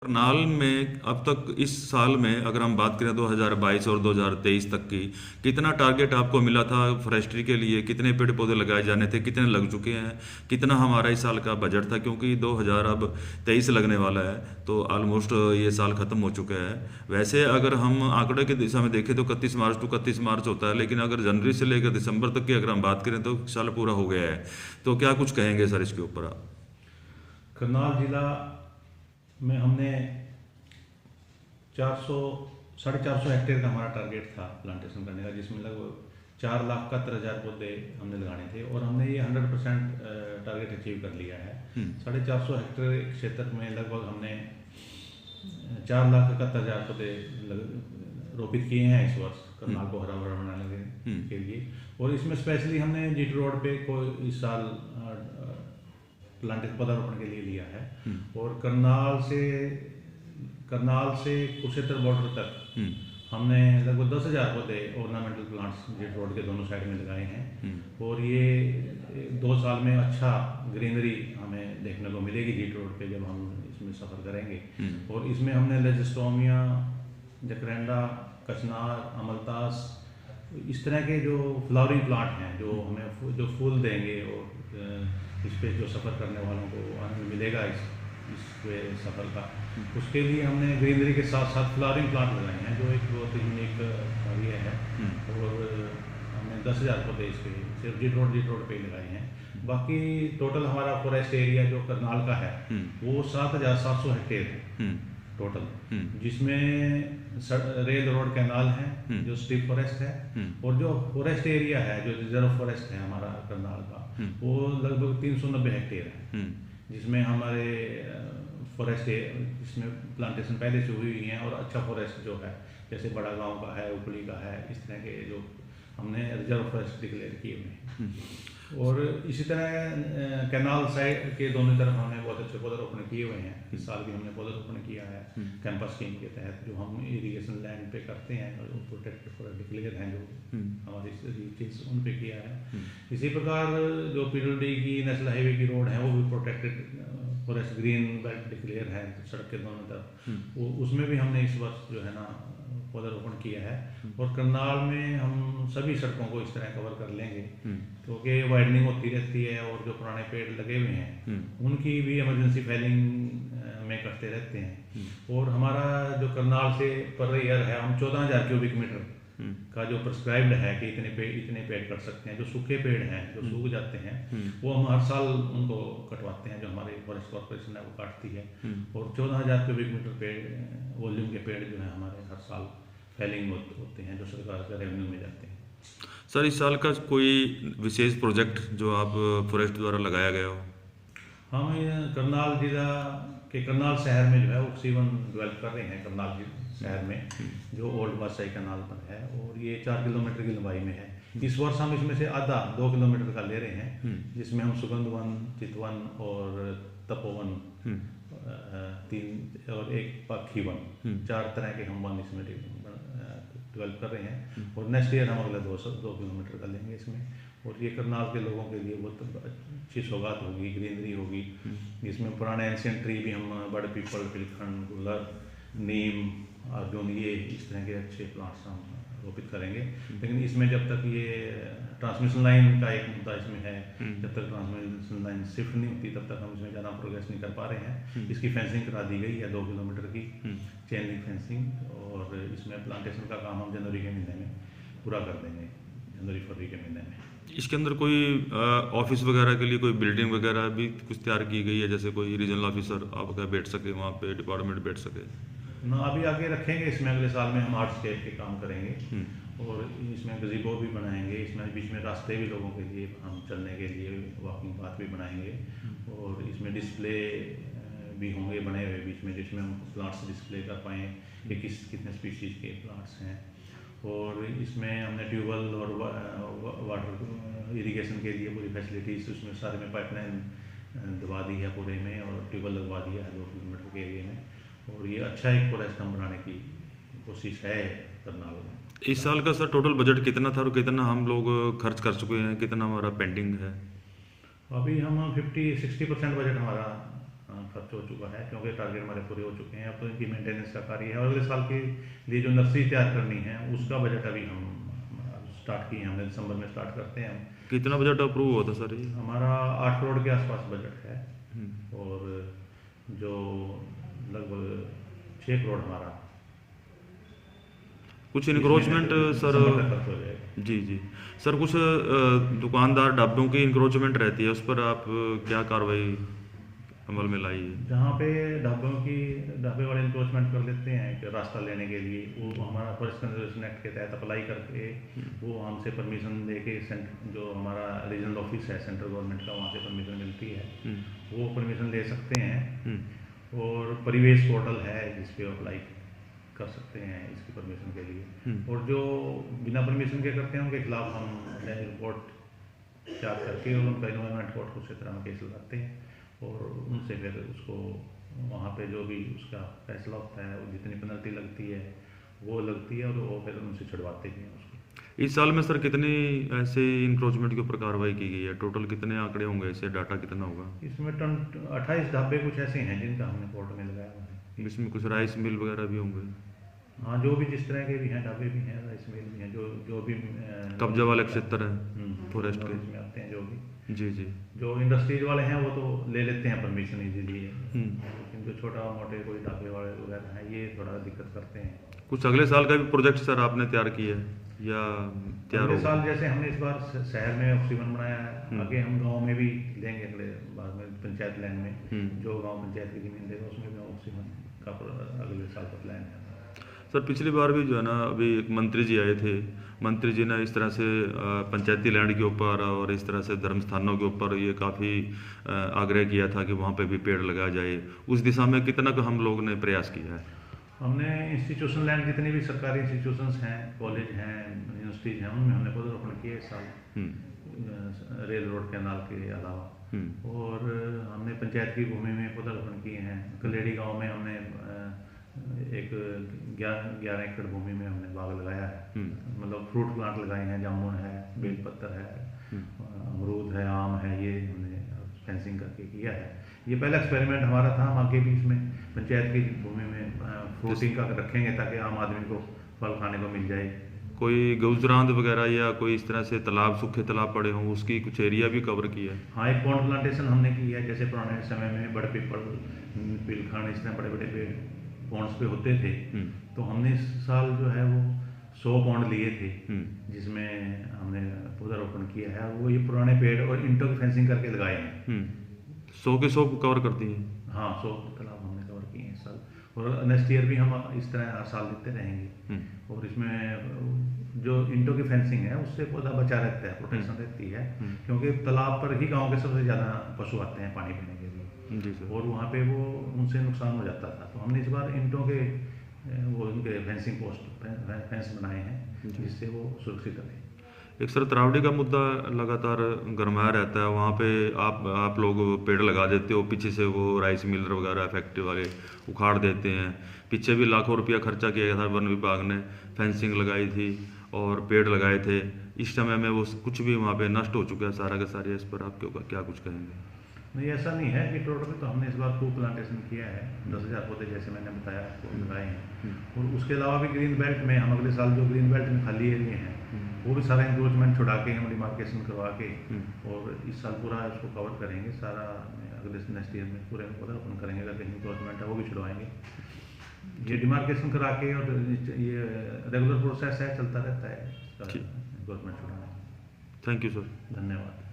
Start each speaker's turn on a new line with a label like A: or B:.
A: करनाल में अब तक इस साल में अगर हम बात करें 2022 और 2023 तक की, कितना टारगेट आपको मिला था फॉरेस्ट्री के लिए? कितने पेड़ पौधे लगाए जाने थे? कितने लग चुके हैं? कितना हमारा इस साल का बजट था? क्योंकि 2023 लगने वाला है, तो ऑलमोस्ट ये साल ख़त्म हो चुका है। वैसे अगर हम आंकड़े की दिशा में देखें तो 31 मार्च टू 31 मार्च होता है, लेकिन अगर जनवरी से लेकर दिसंबर तक की अगर हम बात करें तो साल पूरा हो गया है। तो क्या कुछ कहेंगे सर इसके ऊपर आप?
B: करनाल जिला में हमने 400 450 हेक्टेयर का हमारा टारगेट था प्लांटेशन करने का, जिसमें लगभग 4,71,000 पौधे हमने लगाने थे और हमने ये 100% टारगेट अचीव कर लिया है। 450 हेक्टेयर क्षेत्र में लगभग हमने 4,71,000 पौधे रोपित किए हैं इस वर्ष करनाल को हरा भरा बनाने के लिए। और इसमें स्पेशली हमने जीटी रोड पे कोई इस साल प्लांटेशन पौधारोपण के लिए लिया है। और करनाल से कुरुक्षेत्र बॉर्डर तक हमने लगभग 10,000 पौधे ऑर्नामेंटल प्लांट्स जीटी रोड के दोनों साइड में लगाए हैं। और ये 2 साल में अच्छा ग्रीनरी हमें देखने को मिलेगी जीटी रोड पे जब हम इसमें सफ़र करेंगे। और इसमें हमने लेजिस्टोमिया, जकरेंडा, कचनार, अमलतास, इस तरह के जो फ्लावरिंग प्लांट हैं जो हमें जो फूल देंगे और इस पे जो सफ़र करने वालों को आनंद मिलेगा इस सफ़र का, उसके लिए हमने ग्रीनरी के साथ साथ फ्लावरिंग प्लांट लगाए हैं जो एक बहुत ही यूनिक ये है। और हमने 10,000 पौधे इस पे सिर्फ जीटी रोड पे ही लगाए हैं। बाकी टोटल हमारा फॉरेस्ट एरिया जो करनाल का है वो 7,700 हेक्टेयर है टोटल, जिसमें रेल रोड कैनाल है जो स्ट्रिप फॉरेस्ट है। और जो फॉरेस्ट एरिया है जो रिजर्व फॉरेस्ट है हमारा करनाल का वो लगभग 390 हेक्टेयर है, जिसमें हमारे फॉरेस्ट इसमें प्लांटेशन पहले से हुई है। और अच्छा फॉरेस्ट जो है जैसे बड़ा गांव का है, उपली का है, इस तरह के जो हमने रिजर्व फॉरेस्ट डिक्लेयर किए हुए हैं। और इसी तरह कैनाल साइड के दोनों तरफ हमने बहुत अच्छे पौधारोपण किए हुए हैं। इस साल भी हमने पौधारोपण किया है कैंपस स्कीम के तहत, जो हम इरिगेशन लैंड पे करते हैं और प्रोटेक्टेड फॉरेस्ट डिक्लेयर हैं जो हमारी चीज़ उन पे किया है। इसी प्रकार जो पीडब्ल्यूडी की नेशनल हाईवे की रोड है वो भी protected forest green belt declare है सड़क के दोनों तरफ, वो उसमें भी हमने इस वर्ष जो है ना पौधारोपण किया है। और करनाल में हम सभी सड़कों को इस तरह कवर कर लेंगे क्योंकि वाइडनिंग होती रहती है और जो पुराने पेड़ लगे हुए हैं उनकी भी इमरजेंसी फेलिंग में करते रहते हैं। और हमारा जो करनाल से पर ईयर है हम 14,000 क्यूबिक मीटर का जो प्रिस्क्राइब्ड है कि इतने पेड़ कर सकते हैं। जो सूखे पेड़ हैं जो सूख जाते हैं वो हम हर साल उनको कटवाते हैं, जो हमारी फॉरेस्ट कॉर्पोरेशन है वो काटती है। और 14,000 क्यूबिक मीटर पेड़ वॉल्यूम के पेड़ जो है हमारे हर साल फेलिंग होते हैं जो सरकार के रेवेन्यू में जाते हैं।
A: सर इस साल का कोई विशेष प्रोजेक्ट जो आप फॉरेस्ट द्वारा लगाया गया हो?
B: हम करनाल जिला के करनाल शहर में जो है ऑक्सीवन डेवलप कर रहे हैं। करनाल शहर में जो ओल्ड बादशाही कैनाल पर है और ये 4 किलोमीटर की लंबाई में है। इस वर्ष हम इसमें से आधा 2 किलोमीटर का ले रहे हैं, जिसमें हम सुगंध वन, चितवन और तपोवन 3 और 1 पाखी वन 4 तरह के हम वन इसमें डेवलप कर रहे हैं। और नेक्स्ट ईयर हम अगले 2 किलोमीटर का लेंगे इसमें। और ये करनाल के लोगों के लिए बहुत अच्छी सौगात होगी, ग्रीनरी होगी, जिसमें पुराने एंशियंट ट्री भी हम बड़ पीपल, पिलखंड, गुलर, नीम, अर्जुन, ये इस तरह के अच्छे प्लांट्स हम रोपित करेंगे। लेकिन इसमें जब तक ये ट्रांसमिशन लाइन का एक मुद्दा इसमें है, जब तक ट्रांसमिशन लाइन शिफ्ट नहीं होती तब तक हम इसमें ज़्यादा प्रोग्रेस नहीं कर पा रहे हैं। इसकी फेंसिंग करा दी गई है 2 किलोमीटर की चेन लिंक फेंसिंग। और इसमें प्लांटेशन का काम हम जनवरी के महीने में पूरा कर देंगे, जनवरी-फरवरी के महीने में।
A: इसके अंदर कोई ऑफिस वगैरह के लिए कोई बिल्डिंग वगैरह भी कुछ तैयार की गई है, जैसे कोई रीजनल ऑफिसर आपका बैठ सके वहाँ पे, डिपार्टमेंट बैठ सके?
B: ना अभी आगे रखेंगे इसमें, अगले साल में हम आर्टस्केप के काम करेंगे और इसमें गज़ीबो भी बनाएंगे। इसमें बीच में रास्ते भी लोगों के लिए हम चलने के लिए वॉकिंग पाथ भी बनाएंगे। और इसमें डिस्प्ले भी होंगे बने हुए बीच में, जिसमें हम प्लांट्स डिस्प्ले कर पाएँ कि कितने स्पीशीज़ के प्लांट्स हैं। और इसमें हमने ट्यूबवेल और वाटर इरिगेशन के लिए पूरी फैसिलिटीज़ उसमें सारे में पाइपलाइन दबा दी है पूरे में और ट्यूबवेल लगवा दिया है 2 किलोमीटर के एरिया में। और ये अच्छा एक फॉरेस्ट हम बनाने की कोशिश है करनाल में।
A: इस साल का सर टोटल बजट कितना था और कितना हम लोग खर्च कर चुके हैं, कितना हमारा पेंडिंग है?
B: अभी हम 50-60% बजट हमारा खर्च हो चुका है, क्योंकि टारगेट हमारे पूरे हो चुके हैं। अब तो इनकी मेंटेनेंस का कार्य है और अगले साल के लिए जो नर्सरी तैयार करनी है उसका बजट अभी हम स्टार्ट किए हैं, हमने दिसंबर में स्टार्ट करते हैं हम।
A: कितना बजट अप्रूव हुआ था सर ये?
B: हमारा 8 करोड़ के आसपास बजट है और जो लगभग 6 करोड़ हमारा
A: कुछ इंक्रोचमेंट सर?
B: दिसंबर तक खर्च हो जाएगा।
A: जी जी सर, कुछ दुकानदार ढाबों की इंक्रोचमेंट रहती है, उस पर आप क्या कार्रवाई अमल में लाई है?
B: जहाँ पे ढाबे वाले इंक्रोचमेंट कर लेते हैं कि रास्ता लेने के लिए, वो हमारा फॉरेस्ट कंजर्वेशन एक्ट के तहत अप्लाई करके वो हमसे परमिशन लेके जो हमारा रीजनल ऑफिस है सेंट्रल गवर्नमेंट का, वहाँ से परमिशन मिलती है, वो परमिशन ले सकते हैं। और परिवेश पोर्टल है जिस पे अप्लाई कर सकते हैं इसकी परमिशन के लिए। और जो बिना परमिशन के करते हैं उनके खिलाफ हम रिपोर्ट तैयार करके और उनका इन्वायरमेंट कोर्ट को उसी तरह में केस लगाते हैं और उनसे फिर उसको वहाँ पे जो भी उसका फैसला होता है, वो जितनी पेनल्टी लगती है वो लगती है और वो फिर उनसे छुड़वाते भी हैं उसको।
A: इस साल में सर कितनी ऐसे इंक्रोचमेंट के ऊपर कार्रवाई की गई है? टोटल कितने आंकड़े होंगे, इससे डाटा कितना होगा?
B: इसमें 28 ढाबे कुछ ऐसे हैं जिनका हमने कोर्ट में लगाया हुआ है।
A: इसमें कुछ राइस मिल वगैरह भी होंगे?
B: हाँ, जो भी जिस तरह के भी हैं, ढाबे भी हैं, राइस मिल भी हैं, जो भी
A: कब्जा वाले क्षेत्र है फॉरेस्ट के
B: में आते हैं, जो भी
A: जी जी
B: जो इंडस्ट्रीज वाले हैं वो तो ले लेते हैं परमिशन इजीली, लेकिन जो छोटा मोटे कोई ढाबे वाले वगैरह हैं ये थोड़ा दिक्कत करते हैं।
A: कुछ अगले साल का भी प्रोजेक्ट सर आपने तैयार किया है या तैयार
B: अगले
A: होगा?
B: साल जैसे हमने इस बार शहर में ऑक्सीजन बनाया है, आगे हम गांव में भी लेंगे अगले बाद में पंचायत लैंड में, जो गांव पंचायत की जमीन देगा उसमें भी ऑक्सीजन का अगले साल का प्लान है।
A: सर पिछली बार भी जो है ना, अभी एक मंत्री जी आए थे, मंत्री जी ने इस तरह से पंचायती लैंड के ऊपर और इस तरह से धर्म स्थानों के ऊपर ये काफ़ी आग्रह किया था कि वहाँ पे भी पेड़ लगाया जाए। उस दिशा में कितना का हम लोग ने प्रयास किया है?
B: हमने इंस्टीट्यूशन लैंड जितनी भी सरकारी इंस्टीट्यूशंस हैं, कॉलेज हैं, यूनिवर्सिटीज हैं, उनमें हमने पौधरोपण किए इस साल रेल रोड कैनाल के अलावा। और हमने पंचायत की भूमि में पौधरोपण किए हैं। कलेड़ी गांव में हमने एक 11 एकड़ भूमि में हमने बाग लगाया है, मतलब फ्रूट प्लांट लगाए हैं, जामुन है, बेलपत्र है, अमरूद है, आम है, ये हमने फेंसिंग करके किया है। ये पहला एक्सपेरिमेंट हमारा था, हम आगे भी इसमें पंचायत की भूमि में फ्रूटिंग का रखेंगे ताकि आम आदमी को फल खाने को मिल जाए।
A: कोई गुजरात वगैरह या कोई इस तरह से तालाब, सूखे तालाब पड़े हों, उसकी कुछ एरिया भी कवर किया है?
B: हाँ, एक पॉन्ड प्लांटेशन हमने की है, जैसे पुराने समय में बड़े पीपल, पिलखन, इस तरह बड़े बड़े पेड़ पॉन्ड्स पे होते थे, तो हमने इस साल जो है वो 100 पॉन्ड लिए थे जिसमें हमने पौधारोपण किया है। वो ये पुराने पेड़ और ईंटों की फेंसिंग करके लगाए हैं।
A: 100 के 100 कवर करती हैं?
B: हाँ, 100 तालाब हमने कवर किए हैं इस साल, और नेक्स्ट ईयर भी हम इस तरह हर साल देते रहेंगे। और इसमें जो ईंटों की फेंसिंग है उससे पौधा बचा रहता है, प्रोटेक्शन रहती है, क्योंकि तालाब पर ही गाँव के सबसे ज़्यादा पशु आते हैं पानी पीने के लिए
A: जी सर।
B: और वहाँ पे वो उनसे नुकसान हो जाता था। तो हमने इस बार ईंटों के वो उनके फेंसिंग पोस्ट फेंस बनाए हैं जिससे वो सुरक्षित रहे।
A: एक सर त्रावडी का मुद्दा लगातार गरमाया रहता है, वहाँ पे आप लोग पेड़ लगा देते हो, पीछे से वो राइस मिलर वगैरह फैक्ट्री वाले उखाड़ देते हैं। पीछे भी लाखों रुपया खर्चा किया था, वन विभाग ने फेंसिंग लगाई थी और पेड़ लगाए थे। इस समय में वो कुछ भी वहाँ पे नष्ट हो चुका है सारा का सारा। इस पर आप क्या कुछ कहेंगे?
B: नहीं, ऐसा नहीं है कि टोटल तो हमने इस बार खूब प्लांटेशन किया है, 10,000 पौधे जैसे मैंने बताया आपको लगाए हैं। और उसके अलावा भी ग्रीन बेल्ट में हम अगले साल जो ग्रीन बेल्ट में खाली एरिया हैं वो भी सारा इंक्रोचमेंट छुड़ा के हम डिमार्केशन करवा के और इस साल पूरा इसको कवर करेंगे सारा। अगले नेक्स्ट ईयर में पूरे पौधारोपण करेंगे, अगर कहीं इंक्रोचमेंट है वो भी छुड़वाएंगे। ये डिमार्केशन करा के और ये रेगुलर प्रोसेस है, चलता रहता है इंक्रोचमेंट छुड़ाना।
A: Thank you sir.
B: धन्यवाद।